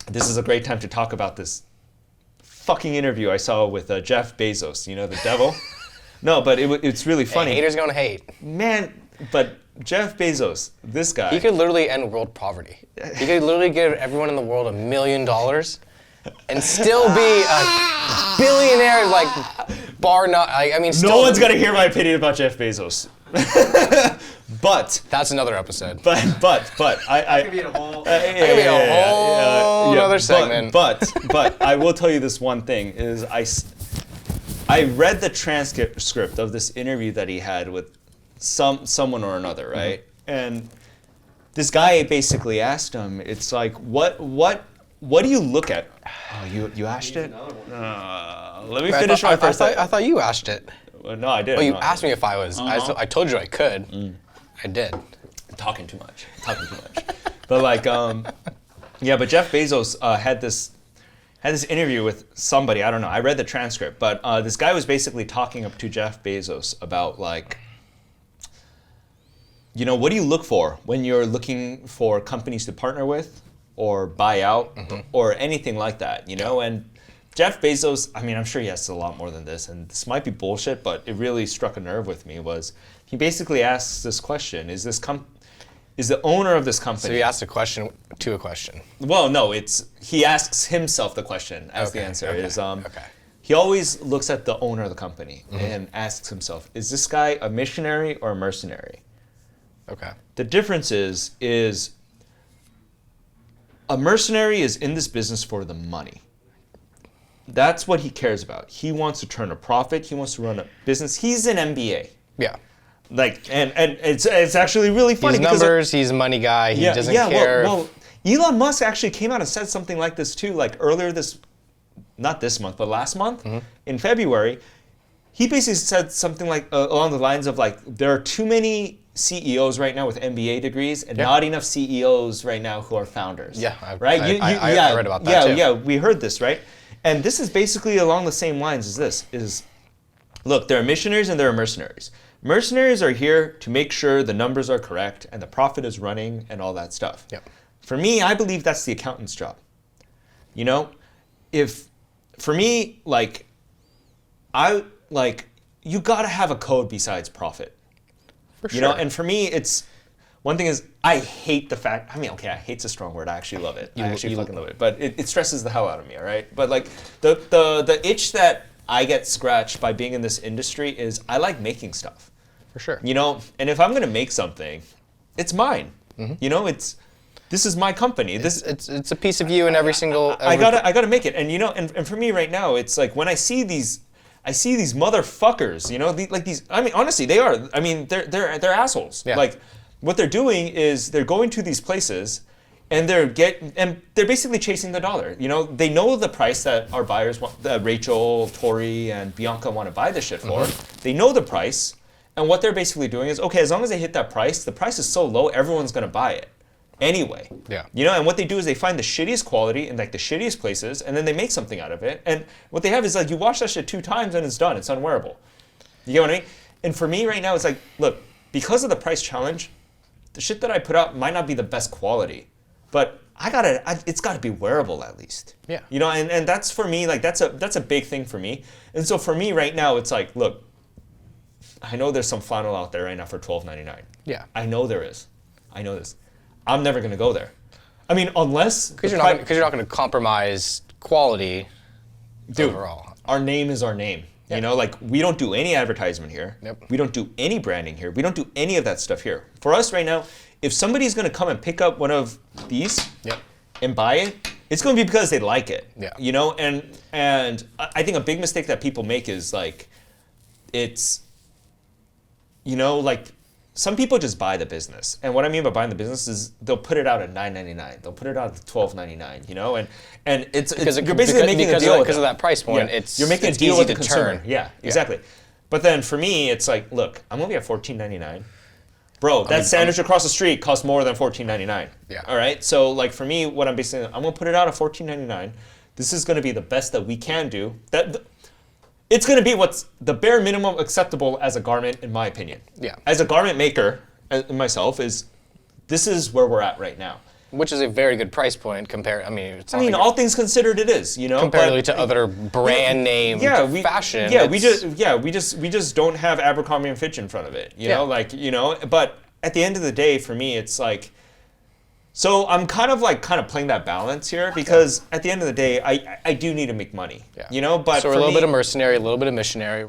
this is a great time to talk about this fucking interview I saw with Jeff Bezos, you know, the devil. No, but it's really funny. Hey, haters gonna hate. Man, but Jeff Bezos, this guy. He could literally end world poverty. He could literally give everyone in the world $1 million and still be a billionaire, like, bar not. I mean, still. No one's gonna hear my opinion about Jeff Bezos. But that's another episode. But I could be a whole. That could be a whole other segment. But I will tell you this one thing is I read the transcript of this interview that he had with someone or another, right? Mm-hmm. And this guy basically asked him, it's like, what do you look at? Oh, you asked it? Let me finish my first. I thought you asked it. Well, no, I did. Oh, you asked me if I was. I told you I could. I did. Talking too much. But like, but Jeff Bezos had this interview with somebody. I don't know. I read the transcript, but this guy was basically talking up to Jeff Bezos about like, you know, what do you look for when you're looking for companies to partner with or buy out or anything like that, you know? And Jeff Bezos, I mean, I'm sure he has a lot more than this, and this might be bullshit, but it really struck a nerve with me, was he basically asks this question, is the owner of this company... So he asked a question to a question. Well, no, he asks himself the question as the answer. He always looks at the owner of the company and asks himself, is this guy a missionary or a mercenary? Okay. The difference is a mercenary is in this business for the money. That's what he cares about. He wants to turn a profit. He wants to run a business. He's an MBA. Yeah. Like, and it's actually really funny. He's numbers. He's a money guy. He doesn't care. Well, Elon Musk actually came out and said something like this too. Like earlier not this month, but last month in February, he basically said something like along the lines of like, there are too many CEOs right now with MBA degrees and not enough CEOs right now who are founders. Yeah. I read about that too. Yeah, we heard this, right? And this is basically along the same lines as this, look, there are missionaries and there are mercenaries. Mercenaries are here to make sure the numbers are correct and the profit is running and all that stuff. Yep. For me, I believe that's the accountant's job. You know, for me, you gotta have a code besides profit. For sure. You know, and for me, one thing is, I hate the fact, I mean, okay, hate's a strong word, I actually love it. I actually fucking love it. But it stresses the hell out of me, all right? But like, the itch that I get scratched by being in this industry is I like making stuff. For sure. You know, and if I'm gonna make something, it's mine. You know, this is my company. It's a piece of you in every single... I gotta make it. And you know, and for me right now, it's like when I see these motherfuckers, you know, these. I mean, honestly, they are. I mean, they're assholes. Yeah. Like, what they're doing is they're going to these places, and they're basically chasing the dollar. You know, they know the price that our buyers want, that Rachel, Tori, and Bianca want to buy this shit for. They know the price, and what they're basically doing is, okay, as long as they hit that price, the price is so low, everyone's gonna buy it anyway. Yeah. You know, and what they do is they find the shittiest quality in like the shittiest places, and then they make something out of it. And what they have is like, you wash that shit 2 times and it's done. It's unwearable. You get what I mean? And for me right now, it's like, look, because of the price challenge, the shit that I put out might not be the best quality, but it's gotta be wearable at least. Yeah. You know, and that's for me, like that's a big thing for me. And so for me right now, it's like, look, I know there's some flannel out there right now for $12.99. Yeah. I know there is. I know this. I'm never gonna go there. I mean, unless because you're not gonna compromise quality. Dude, overall. Our name is our name. Yep. You know, like we don't do any advertisement here. Yep. We don't do any branding here. We don't do any of that stuff here. For us right now, if somebody's gonna come and pick up one of these and buy it, it's gonna be because they like it. Yeah. You know, and I think a big mistake that people make is like, it's, you know, like. Some people just buy the business, and what I mean by buying the business is they'll put it out at $9.99. They'll put it out at $12.99. You know, and you're basically making a deal because of that price point. Yeah. You're making a deal with the consumer. Yeah, exactly. But then for me, it's like, look, I'm gonna be at $14.99. Bro, that sandwich across the street costs more than $14.99. Yeah. All right. So like for me, what I'm basically, I'm gonna put it out at $14.99. This is gonna be the best that we can do. It's going to be what's the bare minimum acceptable as a garment, in my opinion. Yeah. As a garment maker, myself, this is where we're at right now. Which is a very good price point compared. I mean, it's not like all things considered, it is, you know. comparatively to other brand name fashion. Yeah, we just don't have Abercrombie and Fitch in front of it, you know, like, you know. But at the end of the day, for me, it's like. So I'm kind of playing that balance here because at the end of the day, I do need to make money, you know. But so we're a little bit of mercenary, a little bit of missionary.